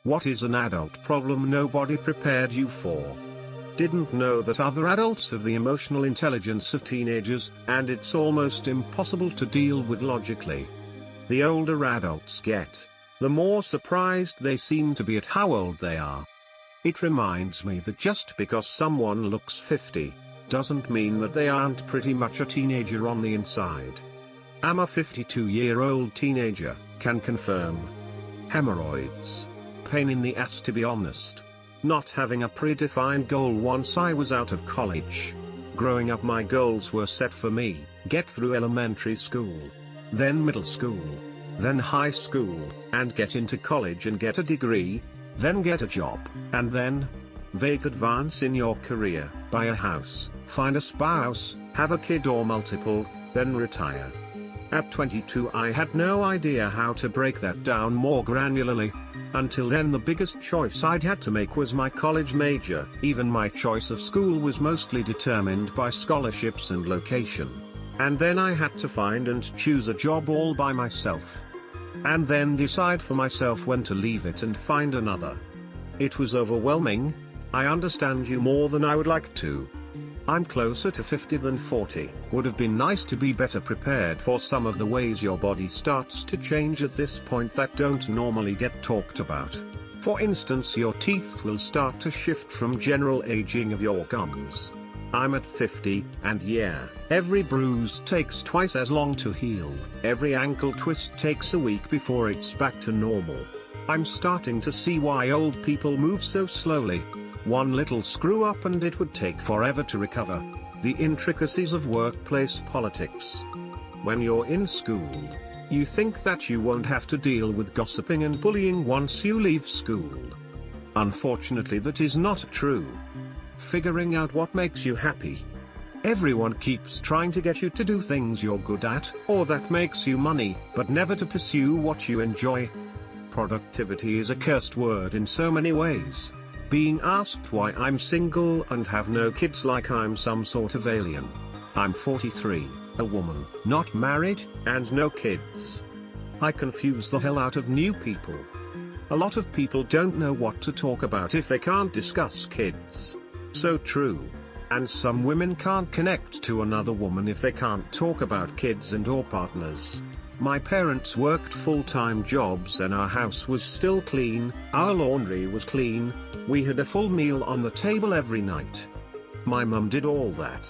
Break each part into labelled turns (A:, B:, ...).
A: What is an adult problem nobody prepared you for? Didn't know that other adults have the emotional intelligence of teenagers, and it's almost impossible to deal with logically. The older adults get, the more surprised they seem to be at how old they are. It reminds me that just because someone looks 50, doesn't mean that they aren't pretty much a teenager on the inside. I'm a 52-year-old teenager, can confirm. Hemorrhoids. Pain in the ass to be honest. Not having a predefined goal once I was out of college. Growing up my goals were set for me, get through elementary school, then middle school, then high school, and get into college and get a degree, then get a job, and then vague advance in your career, buy a house, find a spouse, have a kid or multiple, then retire. At 22 I had no idea how to break that down more granularly. Until then the biggest choice I'd had to make was my college major. Even my choice of school was mostly determined by scholarships and location. And then I had to find and choose a job all by myself. And then decide for myself when to leave it and find another. It was overwhelming. I understand you more than I would like to. I'm closer to 50 than 40. Would have been nice to be better prepared for some of the ways your body starts to change at this point that don't normally get talked about. For instance, your teeth will start to shift from general aging of your gums. I'm at 50, and yeah, every bruise takes twice as long to heal. Every ankle twist takes a week before it's back to normal. I'm starting to see why old people move so slowly. One little screw up and it would take forever to recover. The intricacies of workplace politics. When you're in school, you think that you won't have to deal with gossiping and bullying once you leave school. Unfortunately, that is not true. Figuring out what makes you happy. Everyone keeps trying to get you to do things you're good at, or that makes you money, but never to pursue what you enjoy. Productivity is a cursed word in so many ways. Being asked why I'm single and have no kids like I'm some sort of alien. I'm 43, a woman, not married, and no kids. I confuse the hell out of new people. A lot of people don't know what to talk about if they can't discuss kids. So true. And some women can't connect to another woman if they can't talk about kids and or partners. My parents worked full-time jobs and our house was still clean, our laundry was clean, we had a full meal on the table every night. My mum did all that.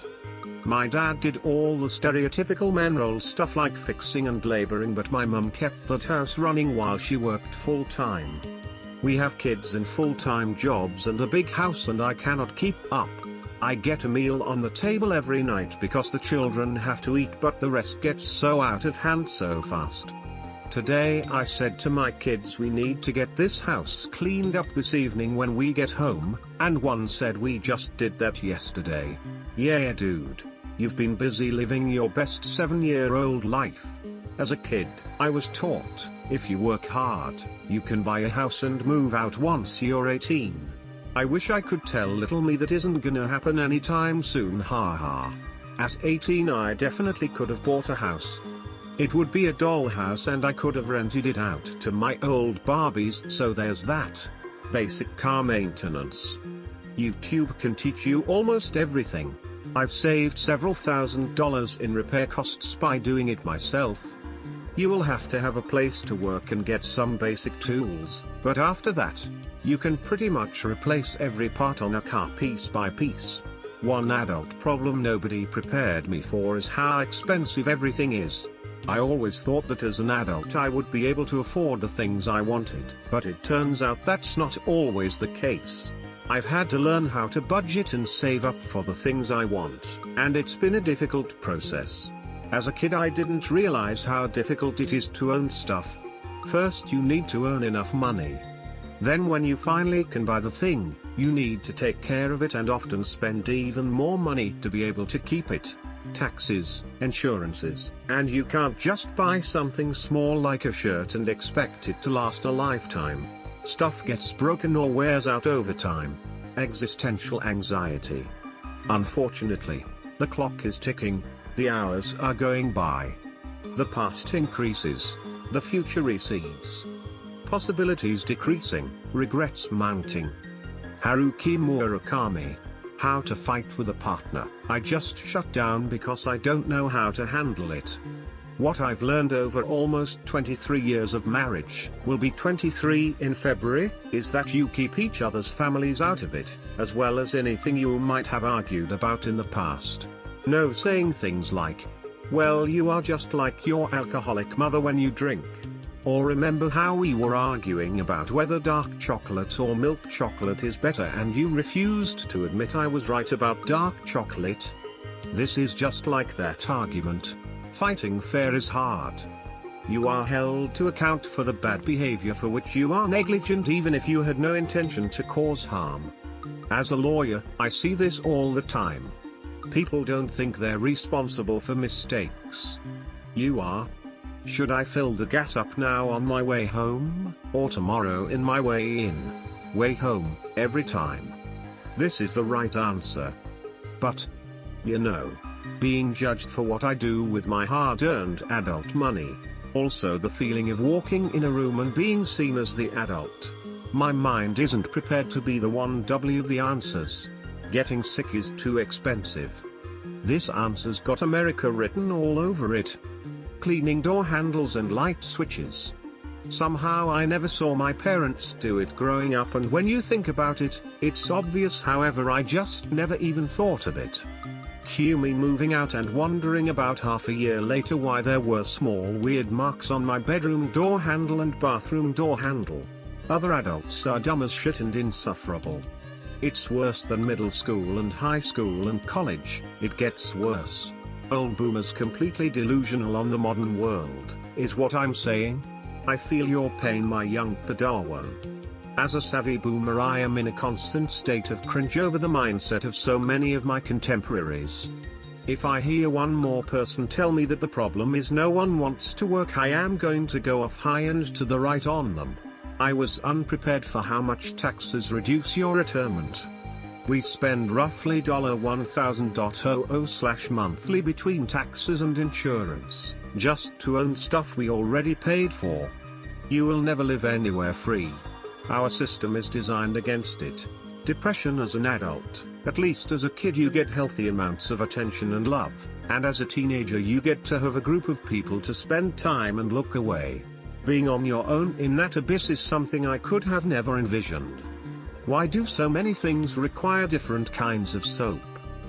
A: My dad did all the stereotypical men role stuff like fixing and laboring, but my mum kept that house running while she worked full-time. We have kids and full-time jobs and a big house and I cannot keep up. I get a meal on the table every night because the children have to eat, but the rest gets so out of hand so fast. Today I said to my kids we need to get this house cleaned up this evening when we get home, and one said we just did that yesterday. Yeah dude, you've been busy living your best 7-year-old life. As a kid, I was taught, if you work hard, you can buy a house and move out once you're 18. I wish I could tell little me that isn't gonna happen anytime soon, haha. At 18 I definitely could have bought a house. It would be a dollhouse and I could have rented it out to my old Barbies, so there's that. Basic car maintenance. YouTube can teach you almost everything. I've saved several $1,000s in repair costs by doing it myself. You will have to have a place to work and get some basic tools, but after that, you can pretty much replace every part on a car piece by piece. One adult problem nobody prepared me for is how expensive everything is. I always thought that as an adult I would be able to afford the things I wanted, but it turns out that's not always the case. I've had to learn how to budget and save up for the things I want, and it's been a difficult process. As a kid I didn't realize how difficult it is to own stuff. First you need to earn enough money. Then when you finally can buy the thing, you need to take care of it and often spend even more money to be able to keep it. Taxes, insurances, and you can't just buy something small like a shirt and expect it to last a lifetime. Stuff gets broken or wears out over time. Existential anxiety. Unfortunately, the clock is ticking, the hours are going by. The past increases, the future recedes. possibilities decreasing, regrets mounting. Haruki Murakami. How to fight with a partner. I just shut down because I don't know how to handle it. What I've learned over almost 23 years of marriage, will be 23 in February, is that you keep each other's families out of it, as well as anything you might have argued about in the past. No saying things like, well, you are just like your alcoholic mother when you drink. Or remember how we were arguing about whether dark chocolate or milk chocolate is better and you refused to admit I was right about dark chocolate. This is just like that argument. Fighting fair is hard. You are held to account for the bad behavior for which you are negligent even if you had no intention to cause harm. As a lawyer, I see this all the time. People don't think they're responsible for mistakes. You are. Should I fill the gas up now on my way home, or tomorrow in my way in? Way home, every time. This is the right answer. But, you know, being judged for what I do with my hard-earned adult money. Also the feeling of walking in a room and being seen as the adult. My mind isn't prepared to be the one the answers. Getting sick is too expensive. This answer's got America written all over it. Cleaning door handles and light switches. Somehow I never saw my parents do it growing up, and when you think about it, it's obvious. However, I just never even thought of it. Cue me moving out and wondering about half a year later why there were small weird marks on my bedroom door handle and bathroom door handle. Other adults are dumb as shit and insufferable. It's worse than middle school and high school and college. It gets worse. Old boomers completely delusional on the modern world, is what I'm saying. I feel your pain, my young Padawan. As a savvy boomer, I am in a constant state of cringe over the mindset of so many of my contemporaries. If I hear one more person tell me that the problem is no one wants to work, I am going to go off high and to the right on them. I was unprepared for how much taxes reduce your retirement. We spend roughly $1,000 monthly between taxes and insurance, just to own stuff we already paid for. You will never live anywhere free. Our system is designed against it. Depression as an adult, at least as a kid you get healthy amounts of attention and love, and as a teenager you get to have a group of people to spend time and look away. Being on your own in that abyss is something I could have never envisioned. Why do so many things require different kinds of soap?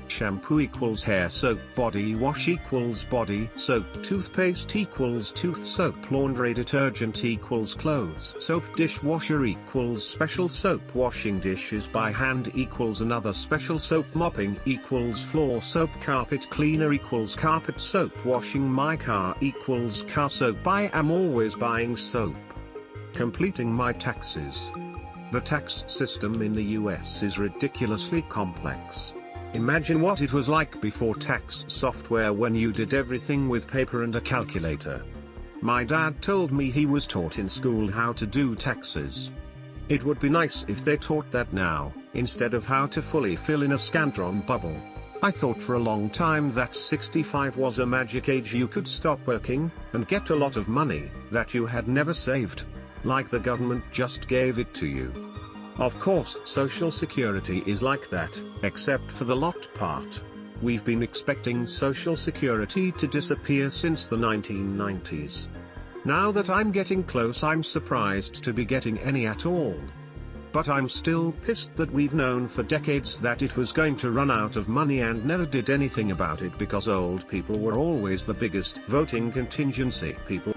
A: Shampoo equals hair soap, body wash equals body soap, toothpaste equals tooth soap, laundry detergent equals clothes soap, dishwasher equals special soap, washing dishes by hand equals another special soap, mopping equals floor soap, carpet cleaner equals carpet soap, washing my car equals car soap. I am always buying soap. Completing my taxes. The tax system in the US is ridiculously complex. Imagine what it was like before tax software, when you did everything with paper and a calculator. My dad told me he was taught in school how to do taxes. It would be nice if they taught that now, instead of how to fully fill in a Scantron bubble. I thought for a long time that 65 was a magic age you could stop working, and get a lot of money, that you had never saved. Like the government just gave it to you. Of course, Social Security is like that, except for the lot part. We've been expecting Social Security to disappear since the 1990s. Now that I'm getting close, I'm surprised to be getting any at all. But I'm still pissed that we've known for decades that it was going to run out of money and never did anything about it, because old people were always the biggest voting contingency. People